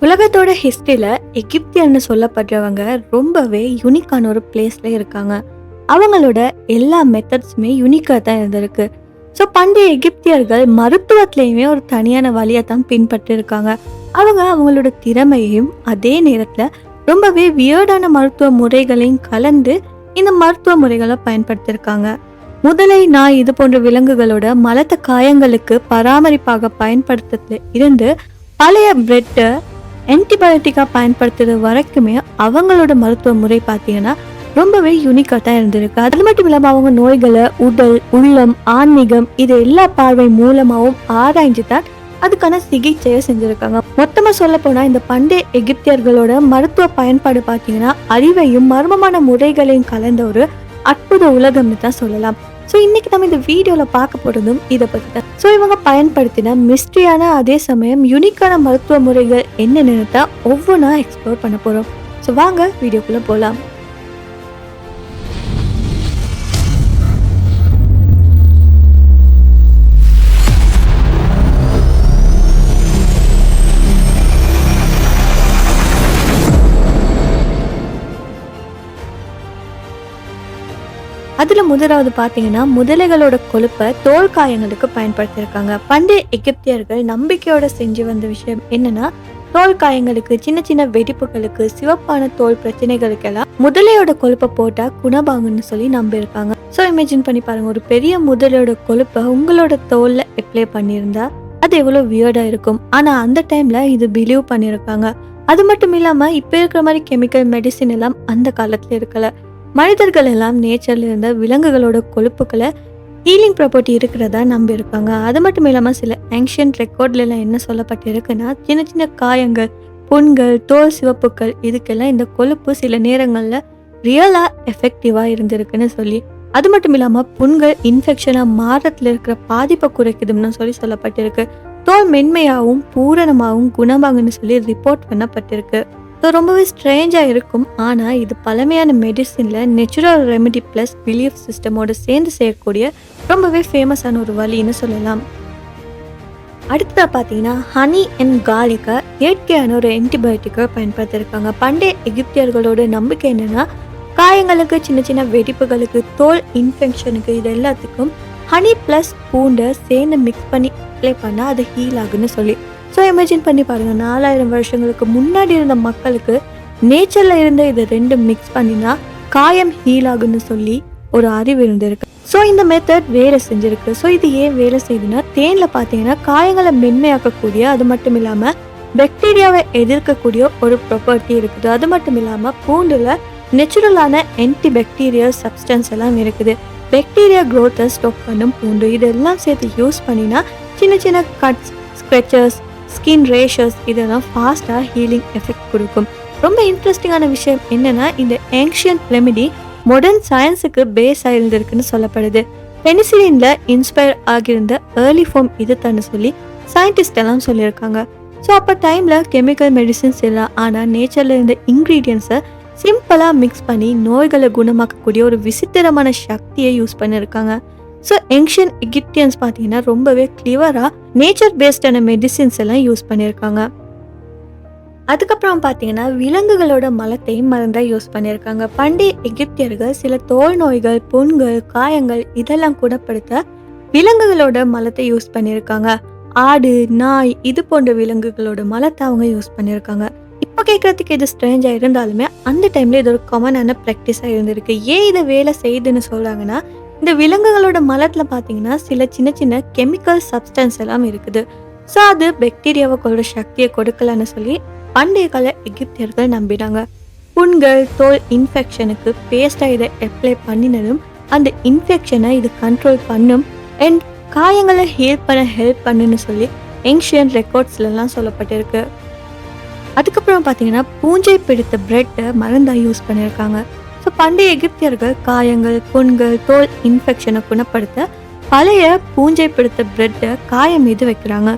உலகத்தோட ஹிஸ்டரியில எகிப்தியர்னு சொல்லப்படுறவங்க ரொம்பவே யூனிக்கான ஒரு பிளேஸ்ல இருக்காங்க. அவங்களோட எல்லா மெத்தட்ஸுமே யூனிக்காக தான் இருந்திருக்கு. ஸோ பண்டைய எகிப்தியர்கள் மருத்துவத்திலையுமே ஒரு தனியான வழியை தான் பின்பற்றி இருக்காங்க. அவங்க அவங்களோட திறமையையும் அதே நேரத்தில் ரொம்பவே வியர்டான மருத்துவ முறைகளையும் கலந்து இந்த மருத்துவ முறைகளை பயன்படுத்தியிருக்காங்க. முதலை, நாய் இது போன்ற விலங்குகளோட மலத்த காயங்களுக்கு பராமரிப்பாக பயன்படுத்துறதுல இருந்து பழைய பிரெட்டை ஆன்டிபயோட்டிக்காக பயன்படுத்துறது வரைக்குமே அவங்களோட மருத்துவ முறை பார்த்தீங்கன்னா ரொம்பவே யூனிக்காக தான் இருந்திருக்கு. அது மட்டும் இல்லாமல் அவங்க நோய்களை உடல், உள்ளம், ஆன்மீகம் இது எல்லா பார்வை மூலமாகவும் ஆராய்ஞ்சு தான் அதுக்கான சிகிச்சையை செஞ்சுருக்காங்க. மொத்தமாக சொல்ல போனால் இந்த பண்டைய எகிப்தியர்களோட மருத்துவ பயன்பாடு பார்த்தீங்கன்னா அறிவையும் மர்மமான முறைகளையும் கலந்த ஒரு அற்புத உலகம்னு தான் சொல்லலாம். ஸோ இன்னைக்கு நம்ம இந்த வீடியோவில் பார்க்க போகிறதும் இதை பற்றி தான். ஸோ இவங்க பயன்படுத்தின மிஸ்ட்ரியான அதே சமயம் யூனிக்கான மருத்துவ முறைகள் என்னென்னு தான் ஒவ்வொன்றா எக்ஸ்ப்ளோர் பண்ண போகிறோம். ஸோ வாங்க வீடியோக்குள்ளே போகலாம். அதுல முதலாவது பாத்தீங்கன்னா முதலைகளோட கொழுப்பை தோல் காயங்களுக்கு பயன்படுத்தியிருக்காங்க. பண்டைய எகிப்தியர்கள் நம்பிக்கையோட செஞ்சு வந்த விஷயம் என்னன்னா தோல் காயங்களுக்கு, சின்ன சின்ன வெடிப்புகளுக்கு, சிவப்பான தோல் பிரச்சனைகளுக்கெல்லாம் முதலையோட கொழுப்பை போட்டா குணமாகும்னு சொல்லி நம்பியிருக்காங்க. ஸோ இமேஜின் பண்ணி பாருங்க, ஒரு பெரிய முதலையோட கொழுப்பை உங்களோட தோல்ல அப்ளை பண்ணியிருந்தா அது எவ்வளவு வியர்டா இருக்கும். ஆனா அந்த டைம்ல இது பிலீவ் பண்ணியிருக்காங்க. அது மட்டும் இல்லாம இப்ப இருக்கிற மாதிரி கெமிக்கல் மெடிசின் எல்லாம் அந்த காலத்துல இருக்கல. மனிதர்கள் எல்லாம் நேச்சர்ல இருந்த விலங்குகளோட கொழுப்புகளை ஹீலிங் ப்ராப்பர்ட்டி இருக்கிறதா நம்பி இருக்காங்க. அது மட்டும் இல்லாம சில ஆன்ஷியன்ட் ரெக்கார்ட்ல எல்லாம் என்ன சொல்லப்பட்டிருக்குன்னா சின்ன சின்ன காயங்கள், புண்கள், தோல் சிவப்புகள் இதுக்கெல்லாம் இந்த கொழுப்பு சில நேரங்கள்ல ரியலா எஃபெக்டிவா இருந்திருக்குன்னு சொல்லி, அது மட்டும் இல்லாம புண்கள் இன்ஃபெக்ஷனா மாறத்துல இருக்கிற பாதிப்பை குறைக்குதுன்னு சொல்லி சொல்லப்பட்டிருக்கு. தோல் மென்மையாகவும் பூரணமாகவும் குணமாகுன்னு சொல்லி ரிப்போர்ட் பண்ணப்பட்டிருக்கு. ஸோ ரொம்பவே ஸ்ட்ரேஞ்சாக இருக்கும். ஆனால் இது பழமையான மெடிசினில் நேச்சுரல் ரெமெடி ப்ளஸ் பிலீஃப் சிஸ்டமோடு சேர்ந்து செய்யக்கூடிய ரொம்பவே ஃபேமஸான ஒரு வழின்னு சொல்லலாம். அடுத்ததாக பார்த்தீங்கன்னா ஹனி அண்ட் கார்லிக்கை இயற்கையான ஒரு ஆன்டிபயோட்டிக்கை பயன்படுத்தியிருக்காங்க. பண்டைய எகிப்தியர்களோட நம்பிக்கை என்னென்னா காயங்களுக்கு, சின்ன சின்ன வெடிப்புகளுக்கு, தோல் இன்ஃபெக்ஷனுக்கு இது எல்லாத்துக்கும் ஹனி ப்ளஸ் பூண்டை சேர்ந்து மிக்ஸ் பண்ணி அப்ளை பண்ணால் அது ஹீல் ஆகுன்னு சொல்லி. ஸோ இமேஜின் பண்ணி பாருங்க, 4000 வருஷங்களுக்கு முன்னாடி இருந்த மக்களுக்கு நேச்சர்ல இருந்த இதை ரெண்டும் மிக்ஸ் பண்ணினா காயம் ஹீல் ஆகுன்னு சொல்லி ஒரு அறிவு இருந்திருக்கு. ஸோ இந்த மெத்தட் வேலை செஞ்சிருக்கு. ஸோ இது ஏன் வேலை செய்யுதுன்னா தேன்ல பார்த்தீங்கன்னா காயங்களை மென்மையாக்கக்கூடிய, அது மட்டும் இல்லாம பாக்டீரியாவை எதிர்க்கக்கூடிய ஒரு ப்ராப்பர்ட்டி இருக்குது. அது மட்டும் இல்லாம பூண்டுல நேச்சுரலான ஆன்டி பாக்டீரியல் சப்ஸ்டன்ஸ் எல்லாம் இருக்குது. பாக்டீரியா க்ரோத்தை ஸ்டாப் பண்ணும் பூண்டு. இதெல்லாம் சேர்த்து யூஸ் பண்ணினா சின்ன சின்ன கட்ஸ், ஸ்க்ரெச்சஸ், ஸ்கின் ரேஷஸ் இதெல்லாம் ஃபாஸ்ட்டாக ஹீலிங் எஃபெக்ட் கொடுக்கும். ரொம்ப இன்ட்ரெஸ்டிங்கான விஷயம் என்னென்னா இந்த ஏன்ஷியன்ட் ரெமெடி மாடர்ன் சயின்ஸுக்கு பேஸ் ஆகிருந்திருக்குன்னு சொல்லப்படுது. பெனிசிலின்ல இன்ஸ்பயர் ஆகியிருந்த ஏர்லி ஃபார்ம் இது தானே சொல்லி சயின்டிஸ்ட் எல்லாம் சொல்லியிருக்காங்க. ஸோ அப்போ டைமில் கெமிக்கல் மெடிசின்ஸ் எல்லாம், ஆனால் நேச்சரில் இருந்த இன்க்ரீடியன்ஸை சிம்பிளாக மிக்ஸ் பண்ணி நோய்களை குணமாக்கக்கூடிய ஒரு விசித்திரமான சக்தியை யூஸ் பண்ணியிருக்காங்க. ஸோ ஏன்ஷியன்ட் எகிப்தியன்ஸ் பார்த்தீங்கன்னா ரொம்பவே கிளிவராக நேச்சர் பேஸ்டான மெடிசின்ஸ் எல்லாம் யூஸ் பண்ணியிருக்காங்க. அதுக்கப்புறம் பார்த்தீங்கன்னா விலங்குகளோட மலத்தையும் மருந்தாக யூஸ் பண்ணியிருக்காங்க. பண்டைய எகிப்தியர்கள் சில தோல் நோய்கள், புண்கள், காயங்கள் இதெல்லாம் குணப்படுத்த விலங்குகளோட மலத்தை யூஸ் பண்ணியிருக்காங்க. ஆடு, நாய் இது போன்ற விலங்குகளோட மலத்தை அவங்க யூஸ் பண்ணியிருக்காங்க. இப்போ கேட்கறதுக்கு இது ஸ்ட்ரேஞ்சாக இருந்தாலுமே அந்த டைம்ல இது ஒரு காமனான ப்ராக்டிஸாக இருந்திருக்கு. ஏன் இதை வேலை செய்யுதுன்னு சொல்றாங்கன்னா இந்த விலங்குகளோட மலத்துல பார்த்தீங்கன்னா சில சின்ன சின்ன கெமிக்கல் சப்ஸ்டன்ஸ் எல்லாம் இருக்குது. ஸோ அது பாக்டீரியாவை கொள்ற சக்தியை கொடுக்கலன்னு சொல்லி பண்டைய கால எகிப்தியர்கள் நம்பினாங்க. புண்கள், தோல் இன்ஃபெக்ஷனுக்கு பேஸ்டாக இதை அப்ளை பண்ணினதும் அந்த இன்ஃபெக்ஷனை இது கண்ட்ரோல் பண்ணும் அண்ட் காயங்களை ஹீல் பண்ண ஹெல்ப் பண்ணுன்னு சொல்லி ஏன்ஷியன்ட் ரெக்கார்ட்ஸ்லாம் சொல்லப்பட்டிருக்கு. அதுக்கப்புறம் பார்த்தீங்கன்னா பூஞ்சை பிடித்த பிரெட்டை மருந்தாக யூஸ் பண்ணியிருக்காங்க. ஸோ பண்டைய எகிப்தியர்கள் காயங்கள், புண்கள், தோல் இன்ஃபெக்ஷனை குணப்படுத்த பழைய பூஞ்சை பிடித்த பிரெட்டை காயம் மீது வைக்கிறாங்க.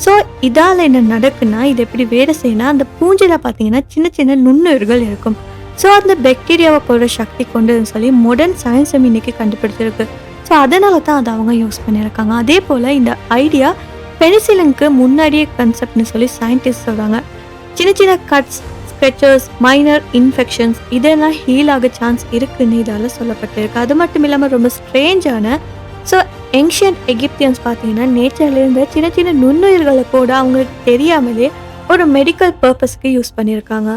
ஸோ இதால் என்ன நடக்குன்னா இது எப்படி வேலை செய்யணும், அந்த பூஞ்சையில் பார்த்தீங்கன்னா சின்ன சின்ன நுண்ணுயிர்கள் இருக்கும். ஸோ அந்த பாக்டீரியாவை கொள்ற சக்தி கொண்டுன்னு சொல்லி மாடர்ன் சயின்ஸும் இன்னைக்கு கண்டுபிடிச்சிருக்கு. ஸோ அதனால தான் அதை அவங்க யூஸ் பண்ணியிருக்காங்க. அதே போல் இந்த ஐடியா பெனிசிலினுக்கு முன்னாடியே கன்செப்ட்னு சொல்லி சயின்டிஸ்ட் சொல்கிறாங்க. சின்ன சின்ன கட்ஸ், ஸ்கெச்சஸ், மைனர் இன்ஃபெக்ஷன்ஸ் இதெல்லாம் ஹீல் ஆக சான்ஸ் இருக்குன்னு இதால் சொல்லப்பட்டிருக்கு. அது மட்டும் இல்லாமல் ரொம்ப ஸ்ட்ரேஞ்சான ஸோ ஏன்ஷியன்ட் எகிப்தியன்ஸ் பார்த்தீங்கன்னா நேச்சர்லேருந்து சின்ன சின்ன நுண்ணுயிர்களை கூட அவங்களுக்கு தெரியாமலே ஒரு மெடிக்கல் பர்பஸ்க்கு யூஸ் பண்ணியிருக்காங்க.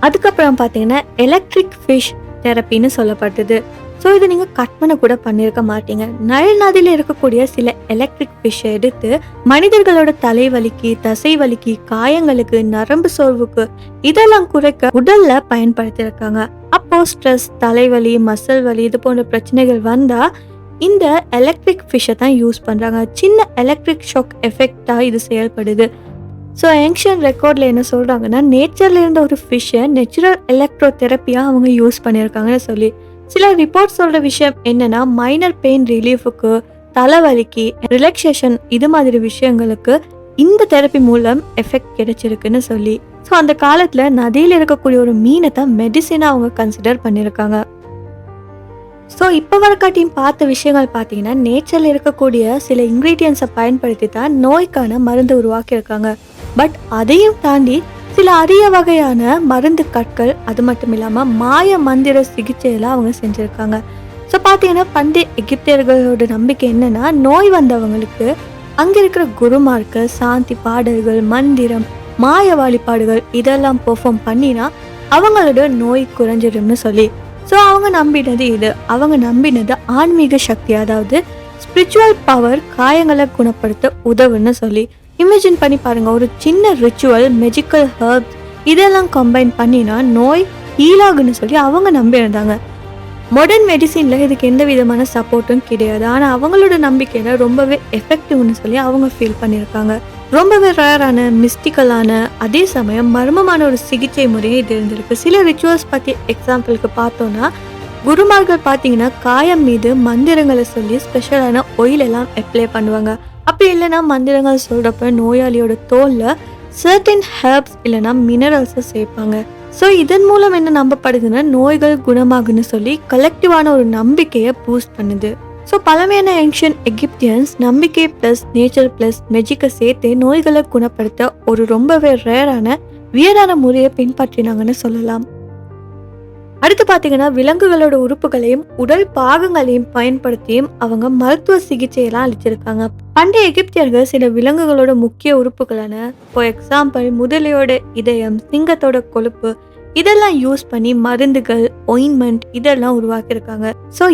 அதுக்கப்புறம் பார்த்தீங்கன்னா எலக்ட்ரிக் ஃபிஷ் தெரப்பின்னு சொல்லப்பட்டது. ஸோ இது நீங்கள் கற்பனை கூட பண்ணியிருக்க மாட்டீங்க. நைல் நதியில் இருக்கக்கூடிய சில எலக்ட்ரிக் ஃபிஷ்ஷை எடுத்து மனிதர்களோட தலைவலிக்கு, தசை வலிக்கு, காயங்களுக்கு, நரம்பு சோர்வுக்கு இதெல்லாம் குறைக்க உடல்ல பயன்படுத்தியிருக்காங்க. அப்போ ஸ்ட்ரெஸ், தலைவலி, மசில் வலி இது போன்ற பிரச்சனைகள் வந்தா இந்த எலக்ட்ரிக் ஃபிஷ்ஷை தான் யூஸ் பண்றாங்க. சின்ன எலக்ட்ரிக் ஷாக் எஃபெக்டா இது செயல்படுது. ஸோ ஏன்ஷியன் ரெக்கார்டில் என்ன சொல்கிறாங்கன்னா நேச்சரில் இருந்த ஒரு ஃபிஷ்ஷை நேச்சுரல் எலக்ட்ரோ தெரப்பியாக அவங்க யூஸ் பண்ணியிருக்காங்கன்னு சொல்லி சில ரிப்போர்ட் சொல்கிற விஷயம் என்னென்னா மைனர் பெயின் ரிலீஃபுக்கு, தலைவலிக்கு, ரிலாக்ஸேஷன் இது மாதிரி விஷயங்களுக்கு இந்த தெரப்பி மூலம் எஃபெக்ட் கிடைச்சிருக்குன்னு சொல்லி. ஸோ அந்த காலத்தில் நதியில் இருக்கக்கூடிய ஒரு மீனை தான் மெடிசினாக அவங்க கன்சிடர் பண்ணியிருக்காங்க. ஸோ இப்போ வரக்காட்டியும் பார்த்த விஷயங்கள் பார்த்தீங்கன்னா நேச்சரில் இருக்கக்கூடிய சில இன்க்ரீடியன்ஸை பயன்படுத்தி தான் நோய்க்கான மருந்து உருவாக்கியிருக்காங்க. பட் அதையும் தாண்டி சில அரிய வகையான மருந்து கற்கள், அது மட்டும் இல்லாமல் மாய மந்திர சிகிச்சையெல்லாம் அவங்க செஞ்சுருக்காங்க. ஸோ பார்த்தீங்கன்னா பண்டைய எகிப்தியர்களோட நம்பிக்கை என்னென்னா நோய் வந்தவங்களுக்கு அங்கே இருக்கிற குருமார்கள் சாந்தி பாடல்கள், மந்திரம், மாய வழிபாடுகள் இதெல்லாம் பெர்ஃபார்ம் பண்ணினா அவங்களோட நோய் குறைஞ்சிடும்னு சொல்லி. ஸோ அவங்க நம்பினது இது. அவங்க நம்பினது ஆன்மீக சக்தி, அதாவது ஸ்பிரிச்சுவல் பவர் காயங்களை குணப்படுத்த உதவுன்னு சொல்லி. இமேஜின் பண்ணி பாருங்க, ஒரு சின்ன ரிச்சுவல், மெஜிக்கல் ஹர்ப்ஸ் இதெல்லாம் கம்பைன் பண்ணினா நோய் ஹீலாகுன்னு சொல்லி அவங்க நம்பியிருந்தாங்க. மாடர்ன் மெடிசினில் இதுக்கு எந்த விதமான சப்போர்ட்டும் கிடையாது. ஆனால் அவங்களோட நம்பிக்கையில் ரொம்பவே எஃபெக்டிவ்னு சொல்லி அவங்க ஃபீல் பண்ணியிருக்காங்க. ரொம்பவே ரேரான, மிஸ்டிக்கலான, அதே சமயம் மர்மமான ஒரு சிகிச்சை முறையே இது இருந்திருக்கு. சில ரிச்சுவல்ஸ் பற்றி எக்ஸாம்பிளுக்கு பார்த்தோன்னா குருமார்கள் பார்த்தீங்கன்னா காயம் மீது மந்திரங்களை சொல்லி ஸ்பெஷலான ஆயில் எல்லாம் அப்ளை பண்ணுவாங்க. அப்படி இல்லைன்னா மந்திரங்கள் சொல்கிறப்ப நோயாளியோட தோலில் சர்டன் ஹெர்ப்ஸ் இல்லைன்னா மினரல்ஸை சேர்ப்பாங்க. ஸோ இதன் மூலம் என்ன நம்பப்படுதுன்னா நோய்கள் குணமாகுன்னு சொல்லி கலெக்டிவான ஒரு நம்பிக்கையை பூஸ்ட் பண்ணுது. ஸோ பழமையான ஏன்ஷியன் எகிப்தியன்ஸ் நம்பிக்கை ப்ளஸ் நேச்சர் ப்ளஸ் மெஜிக்கை சேர்த்து நோய்களை குணப்படுத்த ஒரு ரொம்பவே ரேரான வியடான முறையை பின்பற்றினாங்கன்னு சொல்லலாம். அடுத்து பார்த்தீங்கன்னா விலங்குகளோட உறுப்புகளையும் உடல் பாகங்களையும் பயன்படுத்தியும் அவங்க மருத்துவ சிகிச்சையெல்லாம் அளிச்சிருக்காங்க. பண்டைய எகிப்தியர்கள் சில விலங்குகளோட முக்கிய உறுப்புகளான ஃபார் எக்ஸாம்பிள் முதலையோட இதயம், சிங்கத்தோட கொழுப்பு இதெல்லாம் யூஸ் பண்ணி மருந்துகள், ஒயின்மெண்ட் இதெல்லாம் உருவாக்கியிருக்காங்க. ஸோ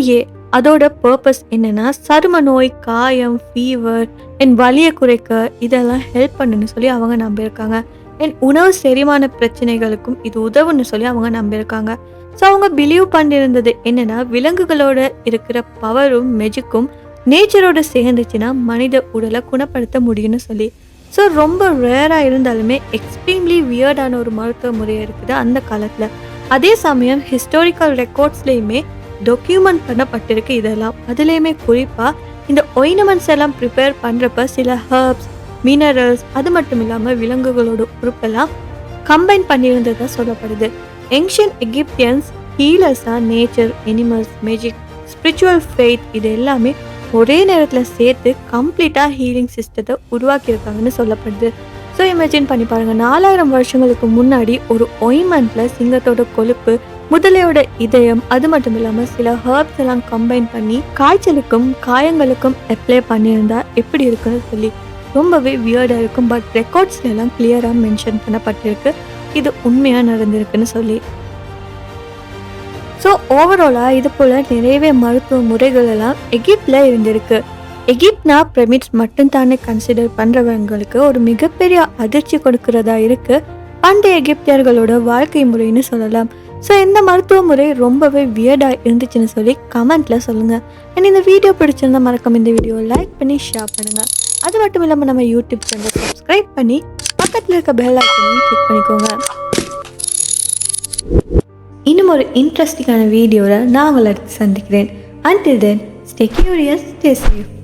அதோட பர்பஸ் என்னன்னா சரும நோய், காயம், ஃபீவர் அண்ட் வலியை குறைக்க இதெல்லாம் ஹெல்ப் பண்ணுன்னு சொல்லி அவங்க நம்பியிருக்காங்க. அண்ட் உணவு செரிமான பிரச்சனைகளுக்கும் இது உதவுன்னு சொல்லி அவங்க நம்பியிருக்காங்க. ஸோ அவங்க பிலீவ் பண்ணியிருந்தது என்னன்னா விலங்குகளோட இருக்கிற பவரும் மெஜிக்கும் நேச்சரோட சேர்ந்துச்சுன்னா மனித உடலை குணப்படுத்த முடியும்னு சொல்லி. ஸோ ரொம்ப ரேராக இருந்தாலுமே எக்ஸ்ட்ரீம்லி வியர்டான ஒரு மருத்துவ முறையாக இருக்குது அந்த காலத்தில். அதே சமயம் ஹிஸ்டாரிக்கல் ரெக்கார்ட்ஸ்லேயுமே டாக்குமெண்ட் பண்ணப்பட்டிருக்கு இதெல்லாம். அதுலேயுமே குறிப்பாக இந்த ஒயின்மெண்ட்ஸ் எல்லாம் ப்ரிப்பேர் பண்ணுறப்ப சில ஹர்ப்ஸ், மினரல்ஸ் அது மட்டும் இல்லாமல் விலங்குகளோட உறுப்பெல்லாம் கம்பைன் பண்ணியிருந்ததா சொல்லப்படுது. ஏன்ஷியன் எகிப்தியன்ஸ் ஹீலர்ஸாக nature, animals, magic, spiritual faith இது எல்லாமே ஒரே நேரத்தில் சேர்த்து கம்ப்ளீட்டாக ஹீலிங் சிஸ்டத்தை உருவாக்கியிருக்காங்கன்னு சொல்லப்படுது. ஸோ இமேஜின் பண்ணி பாருங்கள், 4000 வருஷங்களுக்கு முன்னாடி ஒரு ஒயின்மெண்ட்டில் சிங்கத்தோட கொழுப்பு, முதலையோட இதயம் அது மட்டும் இல்லாமல் சில ஹர்ப்ஸ் எல்லாம் கம்பைன் பண்ணி காய்ச்சலுக்கும் காயங்களுக்கும் அப்ளை பண்ணியிருந்தா எப்படி இருக்குன்னு சொல்லி ரொம்பவே வியர்டாக இருக்கும். பட் ரெக்கார்ட்ஸ்ல எல்லாம் கிளியராக மென்ஷன் பண்ணப்பட்டிருக்கு இது உண்மையாக நடந்திருக்குன்னு சொல்லி. ஸோ ஓவராலாக இது போல் நிறையவே மருத்துவ முறைகள் எல்லாம் எகிப்தில் இருந்திருக்கு. எகிப்ட்னா பிரமிட்ஸ் மட்டும் தானே கன்சிடர் பண்ணுறவங்களுக்கு ஒரு மிகப்பெரிய அதிர்ச்சி கொடுக்கறதா இருக்குது பண்டைய எகிப்தியர்களோட வாழ்க்கை முறைன்னு சொல்லலாம். ஸோ இந்த மருத்துவ முறை ரொம்பவே வியர்டாக இருந்துச்சுன்னு சொல்லி கமெண்ட்டில் சொல்லுங்கள். அண்ட் இந்த வீடியோ பிடிச்சிருந்தா மறக்காம இந்த வீடியோவை லைக் பண்ணி ஷேர் பண்ணுங்கள். அது மட்டும் இல்லாமல் நம்ம யூடியூப் சேனலை சப்ஸ்கிரைப் பண்ணி பக்கத்தில் இருக்க பெல் ஐக்கனையும் கிளிக் பண்ணிக்கோங்க. இன்னும் ஒரு இன்ட்ரெஸ்டிங்கான வீடியோவில் நான் உங்களை சந்திக்கிறேன். Until then, stay curious, stay safe.